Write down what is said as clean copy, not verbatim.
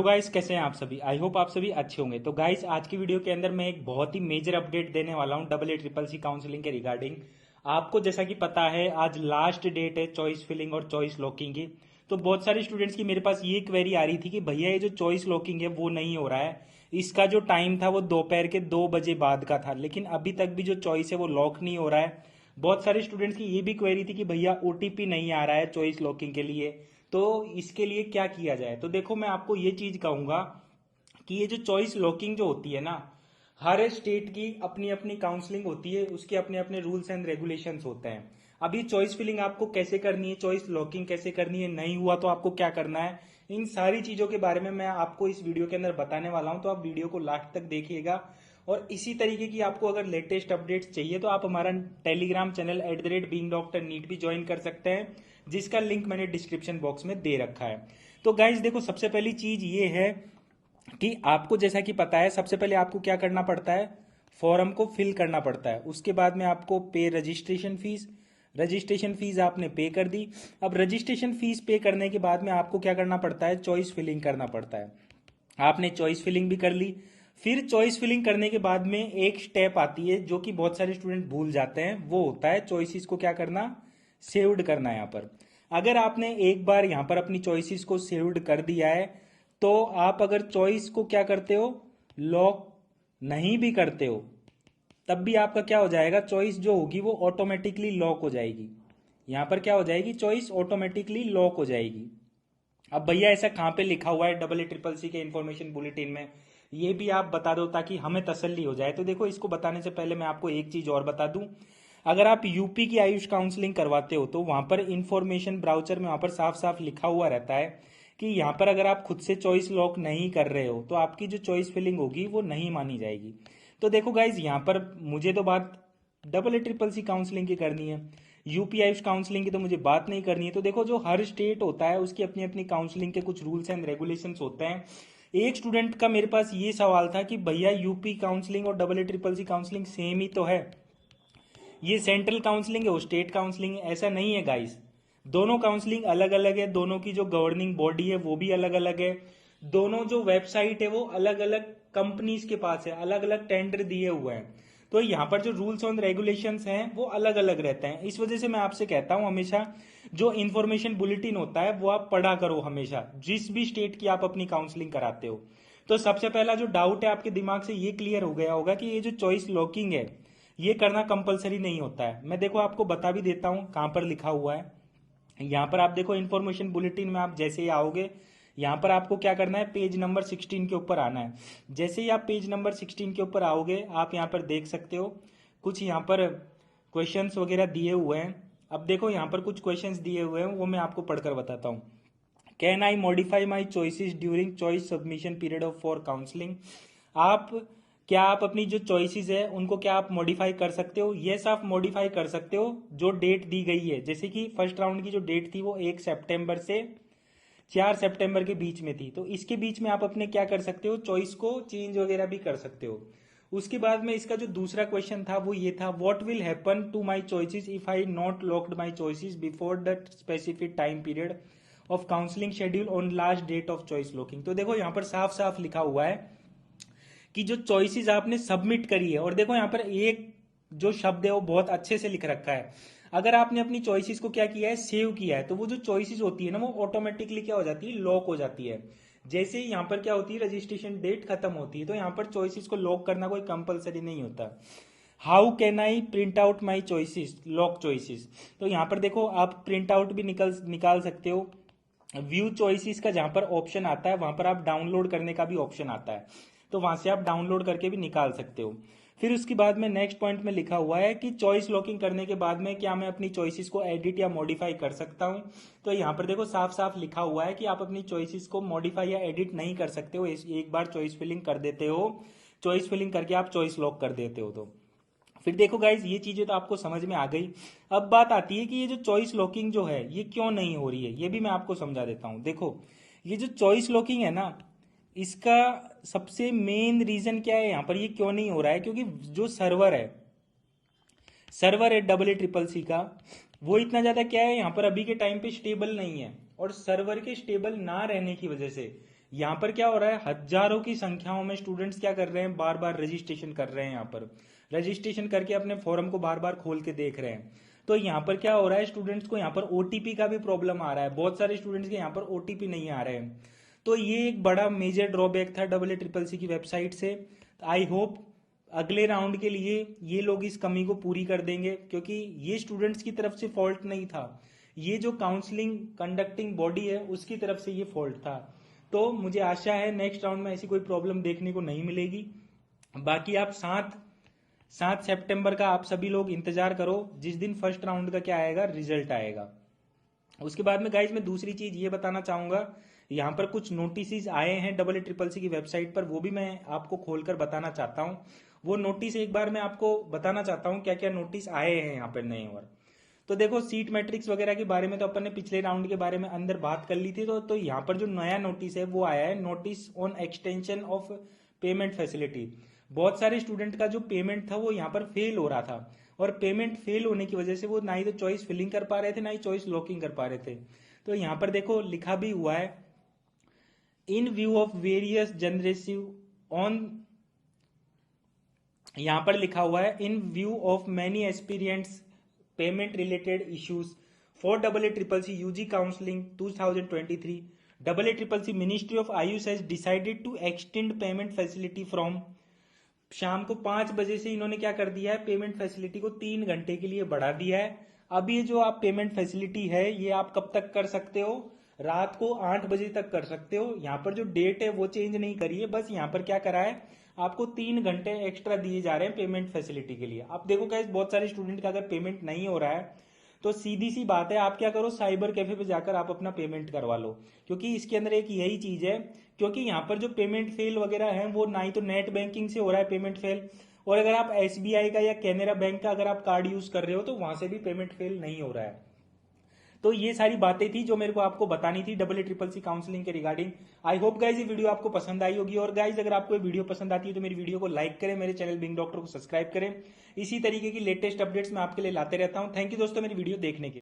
Guys, कैसे हैं आप सभी। आई होप आप सभी अच्छे होंगे। तो गाइस, आज की वीडियो के अंदर मैं एक बहुत ही मेजर अपडेट देने वाला हूं double A triple C counselling के रिगार्डिंग। आपको जैसा कि पता है, आज लास्ट डेट है चॉइस फिलिंग और चॉइस लॉकिंग की। तो बहुत सारे स्टूडेंट्स की मेरे पास ये क्वेरी आ रही थी कि भैया ये जो चॉइस लॉकिंग है वो नहीं हो रहा है। इसका जो टाइम था वो दोपहर के 2 बजे बाद का था, लेकिन अभी तक भी जो चॉइस है वो लॉक नहीं हो रहा है। बहुत सारे स्टूडेंट्स की ये भी क्वेरी थी कि भैया ओटीपी नहीं आ रहा है चॉइस लॉकिंग के लिए, तो इसके लिए क्या किया जाए। तो देखो, मैं आपको ये चीज कहूंगा कि ये जो चॉइस लॉकिंग जो होती है ना, हर स्टेट की अपनी अपनी काउंसलिंग होती है, उसके अपने अपने रूल्स एंड रेगुलेशंस होते हैं। अभी चॉइस फिलिंग आपको कैसे करनी है, चॉइस लॉकिंग कैसे करनी है, नहीं हुआ तो आपको क्या करना है, इन सारी चीजों के बारे में मैं आपको इस वीडियो के अंदर बताने वाला हूं। तो आप वीडियो को लास्ट तक देखिएगा। और इसी तरीके की आपको अगर लेटेस्ट अपडेट्स चाहिए तो आप हमारा टेलीग्राम चैनल @beingdoctorneet भी ज्वाइन कर सकते हैं, जिसका लिंक मैंने डिस्क्रिप्शन बॉक्स में दे रखा है। तो गाइज देखो, सबसे पहली चीज ये है कि आपको जैसा कि पता है, सबसे पहले आपको क्या करना पड़ता है, फॉर्म को फिल करना पड़ता है। उसके बाद में आपको पे रजिस्ट्रेशन फीस आपने पे कर दी। अब रजिस्ट्रेशन फीस पे करने के बाद में आपको क्या करना पड़ता है, चॉइस फिलिंग करना पड़ता है। आपने चॉइस फिलिंग भी कर ली। फिर चॉइस फिलिंग करने के बाद में एक स्टेप आती है जो कि बहुत सारे स्टूडेंट भूल जाते हैं, वो होता है चॉइसेस को क्या करना, सेव्ड करना। यहाँ पर अगर आपने एक बार यहाँ पर अपनी चॉइसेस को सेव्ड कर दिया है, तो आप अगर चॉइस को क्या करते हो, लॉक नहीं भी करते हो, तब भी आपका क्या हो जाएगा, चॉइस जो होगी वो ऑटोमेटिकली लॉक हो जाएगी। यहाँ पर क्या हो जाएगी, चॉइस ऑटोमेटिकली लॉक हो जाएगी। अब भैया ऐसा कहाँ पे लिखा हुआ है डबल ए ट्रिपल सी के इन्फॉर्मेशन बुलेटिन में, ये भी आप बता दो ताकि हमें तसल्ली हो जाए। तो देखो, इसको बताने से पहले मैं आपको एक चीज और बता दूं। अगर आप यूपी की आयुष काउंसलिंग करवाते हो तो वहां पर इंफॉर्मेशन ब्राउचर में वहां पर साफ साफ लिखा हुआ रहता है कि यहाँ पर अगर आप खुद से चॉइस लॉक नहीं कर रहे हो तो आपकी जो चॉइस फिलिंग होगी वो नहीं मानी जाएगी। तो देखो गाइज, यहाँ पर मुझे तो बात double A triple C counselling की करनी है, यूपी आयुष काउंसलिंग की तो मुझे बात नहीं करनी है। तो देखो, जो हर स्टेट होता है उसकी अपनी अपनी काउंसलिंग के कुछ रूल्स एंड रेगुलेशंस होते हैं। एक स्टूडेंट का मेरे पास ये सवाल था कि भैया यूपी काउंसलिंग और double A triple C counselling same ही तो है, ये सेंट्रल काउंसलिंग है वो स्टेट काउंसलिंग है। ऐसा नहीं है गाइस, दोनों काउंसलिंग अलग अलग है, दोनों की जो गवर्निंग बॉडी है वो भी अलग अलग है, दोनों जो वेबसाइट है वो अलग अलग कंपनीज के पास है, अलग अलग टेंडर दिए हुए हैं। तो यहाँ पर जो रूल्स और रेगुलेशंस हैं वो अलग अलग रहते हैं। इस वजह से मैं आपसे कहता हूँ, हमेशा जो इन्फॉर्मेशन बुलेटिन होता है वो आप पढ़ा करो, हमेशा जिस भी स्टेट की आप अपनी काउंसलिंग कराते हो। तो सबसे पहला जो डाउट है आपके दिमाग से ये क्लियर हो गया होगा कि ये जो चॉइस लॉकिंग है ये करना कंपलसरी नहीं होता है। मैं देखो आपको बता भी देता हूँ कहाँ पर लिखा हुआ है। यहाँ पर आप देखो, इन्फॉर्मेशन बुलेटिन में आप जैसे ही आओगे, यहाँ पर आपको क्या करना है, पेज नंबर 16 के ऊपर आना है। जैसे ही आप पेज नंबर 16 के ऊपर आओगे, आप यहाँ पर देख सकते हो कुछ यहाँ पर क्वेश्चंस वगैरह दिए हुए हैं। अब देखो, यहाँ पर कुछ क्वेश्चंस दिए हुए हैं, वो मैं आपको पढ़कर बताता हूँ। Can I modify my choices during choice submission period of for counselling. आप क्या आप अपनी जो चॉइसेस है उनको क्या आप मॉडिफाई कर सकते हो? यस, आप मॉडिफाई कर सकते हो जो डेट दी गई है। जैसे कि फर्स्ट राउंड की जो डेट थी वो 1 सितंबर से 4 सितंबर के बीच में थी, तो इसके बीच में आप अपने क्या कर सकते हो, चॉइस को चेंज वगैरह भी कर सकते हो। उसके बाद में इसका जो दूसरा क्वेश्चन था वो ये था, what will happen to my choices if I not locked my choices before the specific time period of counselling schedule on last date of choice locking. तो देखो, यहाँ पर साफ साफ लिखा हुआ है कि जो चॉइसेस आपने सबमिट करी है, और देखो यहाँ पर एक जो शब्द है वो बहुत अच्छे से लिख रखा है, अगर आपने अपनी चॉइसेस को क्या किया है, सेव किया है, तो वो जो चॉइसेस होती है ना वो ऑटोमेटिकली क्या हो जाती है, लॉक हो जाती है। जैसे ही यहाँ पर क्या होती है, रजिस्ट्रेशन डेट खत्म होती है, तो यहाँ पर चॉइसेस को लॉक करना कोई कंपलसरी नहीं होता। How can I print out my choices, lock choices. तो यहाँ पर देखो, आप प्रिंट आउट भी निकाल सकते हो। व्यू चॉइसेस का जहां पर ऑप्शन आता है वहां पर आप डाउनलोड करने का भी ऑप्शन आता है, तो वहां से आप डाउनलोड करके भी निकाल सकते हो। फिर उसके बाद में नेक्स्ट पॉइंट में लिखा हुआ है कि चॉइस लॉकिंग करने के बाद में क्या मैं अपनी चॉइसेस को एडिट या मॉडिफाई कर सकता हूं। तो यहाँ पर देखो, साफ साफ लिखा हुआ है कि आप अपनी चॉइसेस को मॉडिफाई या एडिट नहीं कर सकते हो। एक बार चॉइस फिलिंग कर देते हो, चॉइस फिलिंग करके आप चॉइस लॉक कर देते हो। तो फिर देखो गाइज, ये चीजें तो आपको समझ में आ गई। अब बात आती है कि ये जो चॉइस लॉकिंग जो है ये क्यों नहीं हो रही है, ये भी मैं आपको समझा देता हूं। देखो, ये जो चॉइस लॉकिंग है ना, इसका सबसे मेन रीजन क्या है, यहाँ पर ये क्यों नहीं हो रहा है, क्योंकि जो सर्वर है डबल ए ट्रिपल सी का, वो इतना ज्यादा क्या है यहाँ पर अभी के टाइम पे स्टेबल नहीं है। और सर्वर के स्टेबल ना रहने की वजह से यहाँ पर क्या हो रहा है, हजारों की संख्याओं में स्टूडेंट्स क्या कर रहे हैं, बार बार रजिस्ट्रेशन कर रहे हैं। यहाँ पर रजिस्ट्रेशन करके अपने फॉर्म को बार बार खोल के देख रहे हैं। तो यहाँ पर क्या हो रहा है, स्टूडेंट्स को यहाँ पर ओटीपी का भी प्रॉब्लम आ रहा है। बहुत सारे स्टूडेंट्स के यहाँ पर ओटीपी नहीं आ रहे हैं। तो ये एक बड़ा मेजर ड्रॉबैक था EEEC की वेबसाइट से। आई होप अगले राउंड के लिए ये लोग इस कमी को पूरी कर देंगे, क्योंकि ये स्टूडेंट्स की तरफ से फॉल्ट नहीं था, ये जो काउंसलिंग कंडक्टिंग बॉडी है उसकी तरफ से ये फॉल्ट था। तो मुझे आशा है नेक्स्ट राउंड में ऐसी कोई प्रॉब्लम देखने को नहीं मिलेगी। बाकी आप 7 सितंबर का आप सभी लोग इंतजार करो, जिस दिन फर्स्ट राउंड का क्या आएगा, रिजल्ट आएगा। उसके बाद में गाइज मैं दूसरी चीज ये बताना चाहूंगा, यहाँ पर कुछ नोटिस आए हैं EEEC की वेबसाइट पर, वो भी मैं आपको खोलकर बताना चाहता हूँ। वो नोटिस एक बार मैं आपको बताना चाहता हूँ क्या क्या नोटिस आए हैं यहाँ पर नए। और तो देखो, सीट मैट्रिक्स वगैरह के बारे में तो अपन ने पिछले राउंड के बारे में अंदर बात कर ली थी। तो यहाँ पर जो नया नोटिस है वो आया है, notice on extension of payment facility. बहुत सारे स्टूडेंट का जो पेमेंट था वो यहाँ पर फेल हो रहा था, और पेमेंट फेल होने की वजह से वो ना ही तो चॉइस फिलिंग कर पा रहे थे, ना ही चॉइस लॉकिंग कर पा रहे थे। तो यहाँ पर देखो लिखा भी हुआ है, इन व्यू ऑफ वेरियस जनरेसिव ऑन, यहाँ पर लिखा हुआ है in view of many experience payment related issues for EEEC UG counselling 2023, EEEC ministry of AYUSH has decided to extend payment facility from, शाम को 5 बजे से इन्होंने क्या कर दिया है, पेमेंट फैसिलिटी को 3 घंटे के लिए बढ़ा दिया है। अब ये जो आप पेमेंट फैसिलिटी है ये आप कब तक कर सकते हो, रात को 8 बजे तक कर सकते हो। यहाँ पर जो डेट है वो चेंज नहीं करी है, बस यहाँ पर क्या करा है, आपको 3 घंटे एक्स्ट्रा दिए जा रहे हैं पेमेंट फैसिलिटी के लिए। अब देखो गाइस, बहुत सारे स्टूडेंट का अगर पेमेंट नहीं हो रहा है तो सीधी सी बात है, आप क्या करो, साइबर कैफे पे जाकर आप अपना पेमेंट करवा लो, क्योंकि इसके अंदर एक यही चीज है, क्योंकि यहाँ पर जो पेमेंट फेल वगैरह है वो ना ही तो नेट बैंकिंग से हो रहा है पेमेंट फेल, और अगर आप SBI का या कैनरा बैंक का अगर आप कार्ड यूज कर रहे हो तो वहां से भी पेमेंट फेल नहीं हो रहा है। तो ये सारी बातें थी जो मेरे को आपको बतानी थी EEEC काउंसलिंग के रिगार्डिंग। आई होप गाइज ये वीडियो आपको पसंद आई होगी, और गाइज अगर आपको ये वीडियो पसंद आती है तो मेरी वीडियो को लाइक करें, मेरे चैनल बिंग डॉक्टर को सब्सक्राइब करें। इसी तरीके की लेटेस्ट अपडेट्स मैं आपके लिए लाते रहता हूं। थैंक यू दोस्तों मेरी वीडियो देखने के लिए।